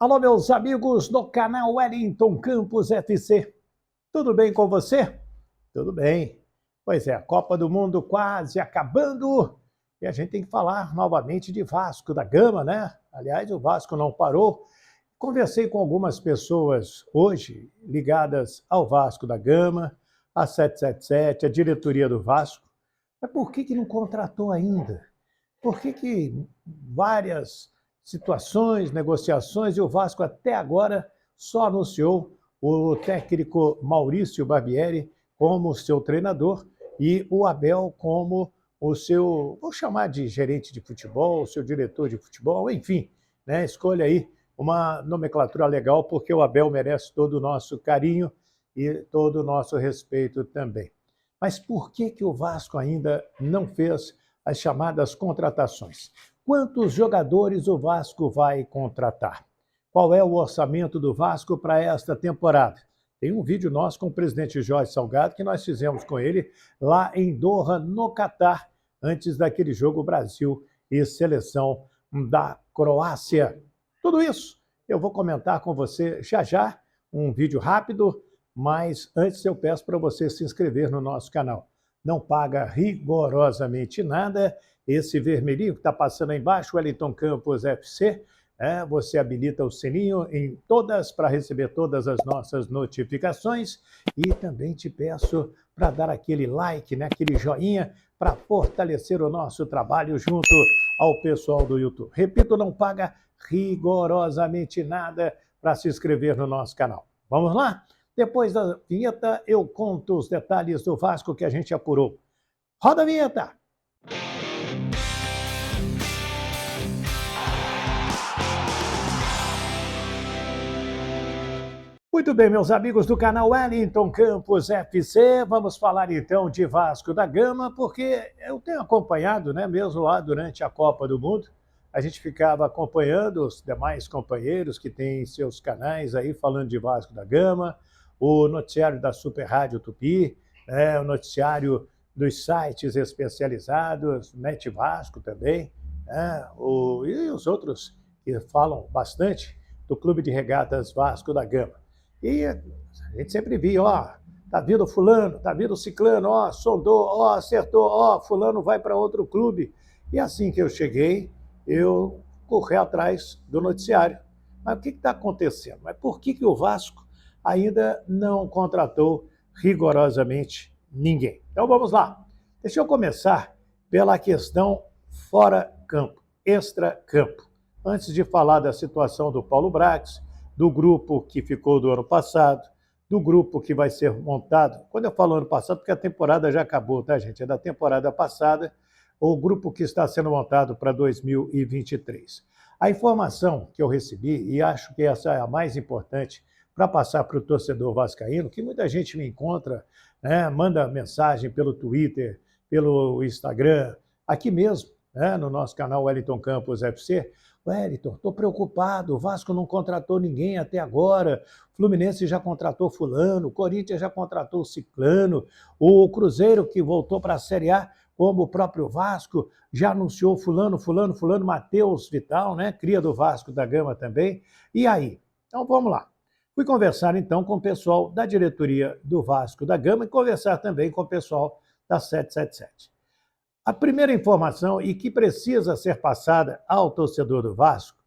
Alô, meus amigos do canal Wellington Campos FC. Tudo bem com você? Tudo bem. Pois é, a Copa do Mundo quase acabando e a gente tem que falar novamente de Vasco da Gama, né? Aliás, o Vasco não parou. Conversei com algumas pessoas hoje ligadas ao Vasco da Gama, a 777, a diretoria do Vasco. Mas por que não contratou ainda? Por que várias situações, negociações, e o Vasco até agora só anunciou o técnico Maurício Barbieri como seu treinador e o Abel como o seu, vou chamar de gerente de futebol, seu diretor de futebol, enfim, né? Escolha aí uma nomenclatura legal, porque o Abel merece todo o nosso carinho e todo o nosso respeito também. Mas por que o Vasco ainda não fez as chamadas contratações? Quantos jogadores o Vasco vai contratar? Qual é o orçamento do Vasco para esta temporada? Tem um vídeo nosso com o presidente Jorge Salgado que nós fizemos com ele lá em Doha, no Catar, antes daquele jogo Brasil e seleção da Croácia. Tudo isso eu vou comentar com você já, um vídeo rápido, mas antes eu peço para você se inscrever no nosso canal. Não paga rigorosamente nada. Esse vermelhinho que está passando aí embaixo, Wellington Campos FC, você habilita o sininho em todas para receber todas as nossas notificações e também te peço para dar aquele like, né, aquele joinha para fortalecer o nosso trabalho junto ao pessoal do YouTube. Repito, não paga rigorosamente nada para se inscrever no nosso canal. Vamos lá? Depois da vinheta, eu conto os detalhes do Vasco que a gente apurou. Roda a vinheta! Muito bem, meus amigos do canal Wellington Campos FC, vamos falar então de Vasco da Gama, porque eu tenho acompanhado, né, mesmo lá durante a Copa do Mundo, a gente ficava acompanhando os demais companheiros que têm seus canais aí falando de Vasco da Gama, o noticiário da Super Rádio Tupi, o noticiário dos sites especializados, Net Vasco também, e os outros que falam bastante do Clube de Regatas Vasco da Gama. E a gente sempre via, tá vindo fulano, tá vindo ciclano, sondou, acertou, fulano vai para outro clube. E assim que eu cheguei, eu corri atrás do noticiário. Mas o que está acontecendo? Mas por que o Vasco ainda não contratou rigorosamente ninguém? Então vamos lá. Deixa eu começar pela questão fora-campo, extra-campo. Antes de falar da situação do Paulo Brax, do grupo que ficou do ano passado, do grupo que vai ser montado. Quando eu falo ano passado, porque a temporada já acabou, tá, gente? É da temporada passada, o grupo que está sendo montado para 2023. A informação que eu recebi, e acho que essa é a mais importante para passar para o torcedor vascaíno, que muita gente me encontra, né, manda mensagem pelo Twitter, pelo Instagram, aqui mesmo, né, no nosso canal Wellington Campos FC. Wellington, estou preocupado, o Vasco não contratou ninguém até agora, o Fluminense já contratou fulano, o Corinthians já contratou ciclano, o Cruzeiro, que voltou para a Série A, como o próprio Vasco, já anunciou fulano, Matheus Vital, né, cria do Vasco da Gama também. E aí? Então vamos lá. Fui conversar então com o pessoal da diretoria do Vasco da Gama e conversar também com o pessoal da 777. A primeira informação, e que precisa ser passada ao torcedor do Vasco,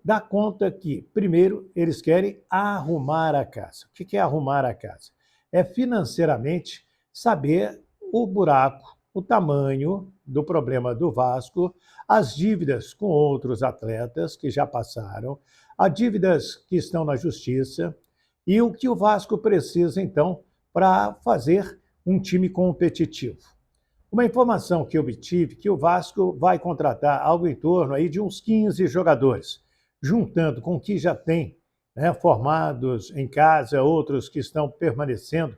dá conta que, primeiro, eles querem arrumar a casa. O que é arrumar a casa? É financeiramente saber o buraco, o tamanho do problema do Vasco, as dívidas com outros atletas que já passaram, as dívidas que estão na justiça e o que o Vasco precisa, então, para fazer um time competitivo. Uma informação que eu obtive que o Vasco vai contratar algo em torno aí de uns 15 jogadores, juntando com o que já tem, né, formados em casa, outros que estão permanecendo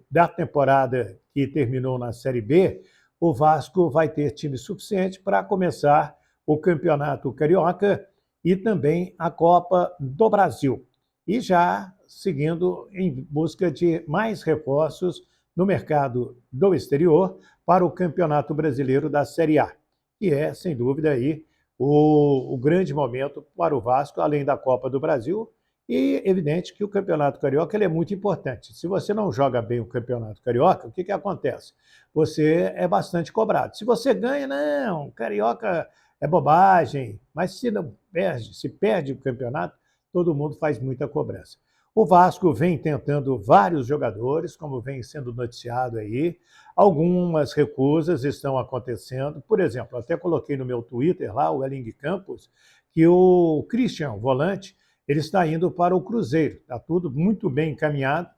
da temporada que terminou na Série B, o Vasco vai ter time suficiente para começar o Campeonato Carioca e também a Copa do Brasil. E já seguindo em busca de mais reforços no mercado do exterior para o Campeonato Brasileiro da Série A, que é, sem dúvida, aí, o grande momento para o Vasco, além da Copa do Brasil, e evidente que o Campeonato Carioca ele é muito importante. Se você não joga bem o Campeonato Carioca, o que acontece? Você é bastante cobrado. Se você ganha, não, Carioca é bobagem, mas se não perde, se perde o campeonato, todo mundo faz muita cobrança. O Vasco vem tentando vários jogadores, como vem sendo noticiado aí. Algumas recusas estão acontecendo. Por exemplo, até coloquei no meu Twitter lá, o Erling Campos, que o Christian, volante, ele está indo para o Cruzeiro. Está tudo muito bem encaminhado.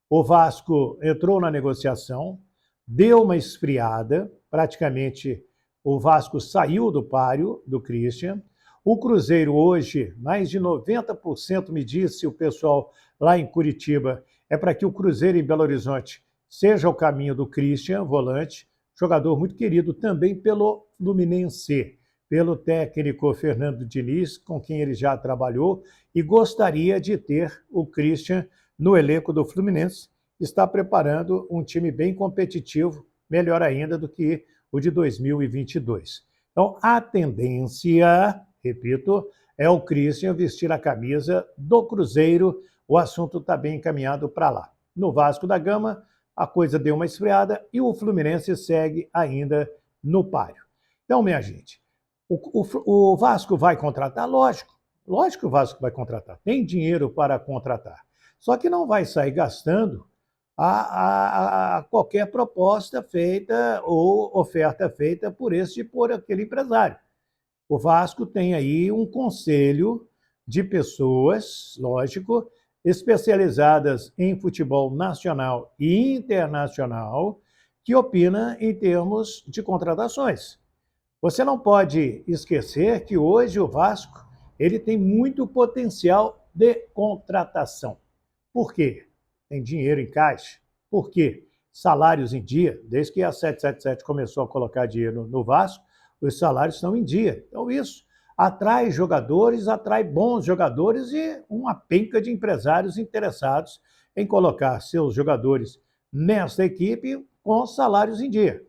O Vasco entrou na negociação, deu uma esfriada, praticamente o Vasco saiu do páreo do Christian. O Cruzeiro hoje, mais de 90% me disse o pessoal lá em Curitiba, é para que o Cruzeiro em Belo Horizonte seja o caminho do Christian, volante, jogador muito querido também pelo Fluminense, pelo técnico Fernando Diniz, com quem ele já trabalhou, e gostaria de ter o Christian no elenco do Fluminense. Está preparando um time bem competitivo, melhor ainda do que o de 2022. Então, a tendência, repito, é o Christian vestir a camisa do Cruzeiro. O assunto está bem encaminhado para lá. No Vasco da Gama, a coisa deu uma esfriada e o Fluminense segue ainda no páreo. Então, minha gente, o Vasco vai contratar? Lógico que o Vasco vai contratar. Tem dinheiro para contratar. Só que não vai sair gastando a qualquer proposta feita ou oferta feita por esse por aquele empresário. O Vasco tem aí um conselho de pessoas, lógico, especializadas em futebol nacional e internacional, que opina em termos de contratações. Você não pode esquecer que hoje o Vasco ele tem muito potencial de contratação. Por quê? Tem dinheiro em caixa. Por quê? Salários em dia. Desde que a 777 começou a colocar dinheiro no Vasco, os salários estão em dia. Então isso atrai jogadores, atrai bons jogadores e uma penca de empresários interessados em colocar seus jogadores nesta equipe com salários em dia.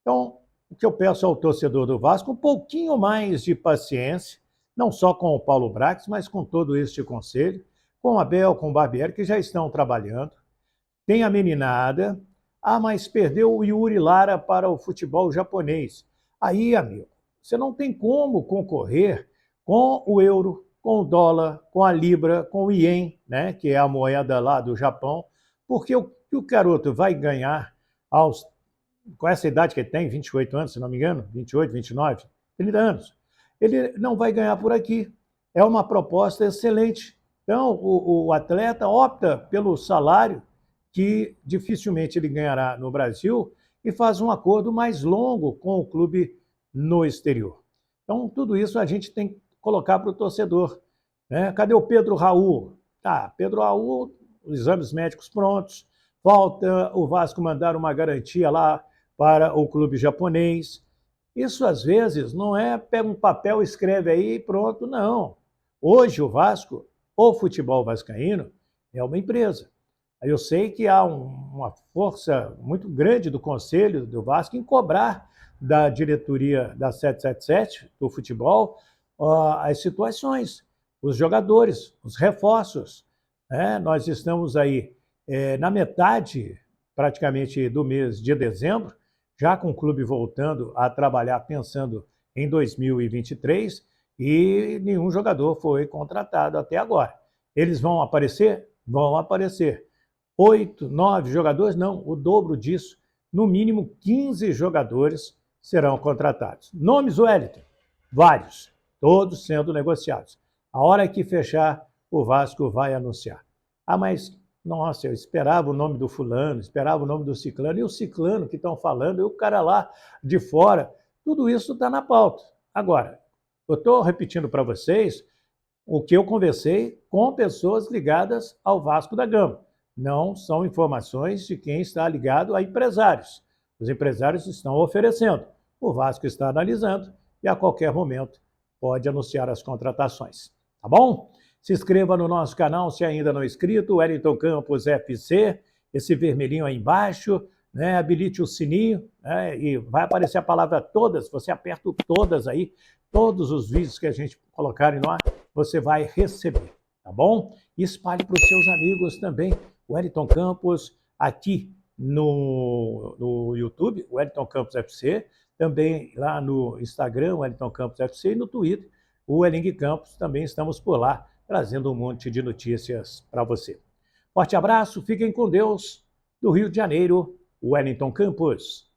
Então, o que eu peço ao torcedor do Vasco, um pouquinho mais de paciência, não só com o Paulo Brax, mas com todo este conselho, com o Abel, com o Barbieri, que já estão trabalhando. Tem a meninada. Ah, mas perdeu o Yuri Lara para o futebol japonês. Aí, amigo, você não tem como concorrer com o euro, com o dólar, com a libra, com o ien, né, que é a moeda lá do Japão, porque o garoto vai ganhar com essa idade que ele tem, 28 anos, se não me engano, 28, 29, 30 anos, ele não vai ganhar por aqui. É uma proposta excelente. Então, o atleta opta pelo salário que dificilmente ele ganhará no Brasil e faz um acordo mais longo com o clube no exterior. Então, tudo isso a gente tem que colocar para o torcedor, né? Cadê o Pedro Raul? Tá, Pedro Raul, os exames médicos prontos, falta o Vasco mandar uma garantia lá para o clube japonês. Isso, às vezes, não é pega um papel, escreve aí e pronto, não. Hoje, o Vasco, o futebol vascaíno, é uma empresa. Eu sei que há uma força muito grande do Conselho do Vasco em cobrar da diretoria da 777, do futebol, as situações, os jogadores, os reforços. Nós estamos aí na metade, praticamente, do mês de dezembro, já com o clube voltando a trabalhar pensando em 2023 e nenhum jogador foi contratado até agora. Eles vão aparecer? Vão aparecer. 8, 9 jogadores? Não, o dobro disso. No mínimo 15 jogadores serão contratados. Nomes, Wellington? Vários, todos sendo negociados. A hora que fechar, o Vasco vai anunciar. Ah, mas, nossa, eu esperava o nome do fulano, esperava o nome do ciclano, e o ciclano que estão falando, e o cara lá de fora, tudo isso está na pauta. Agora, eu estou repetindo para vocês o que eu conversei com pessoas ligadas ao Vasco da Gama. Não são informações de quem está ligado a empresários. Os empresários estão oferecendo, o Vasco está analisando e a qualquer momento pode anunciar as contratações. Tá bom? Se inscreva no nosso canal se ainda não é inscrito, Wellington Campos FC, esse vermelhinho aí embaixo, né? Habilite o sininho, né? E vai aparecer a palavra todas, você aperta o todas aí, todos os vídeos que a gente colocar no ar, você vai receber, tá bom? E espalhe para os seus amigos também, o Wellington Campos aqui no YouTube, o Wellington Campos FC, também lá no Instagram, o Wellington Campos FC, e no Twitter, o Welling Campos, também estamos por lá, trazendo um monte de notícias para você. Forte abraço, fiquem com Deus, do Rio de Janeiro, Wellington Campos.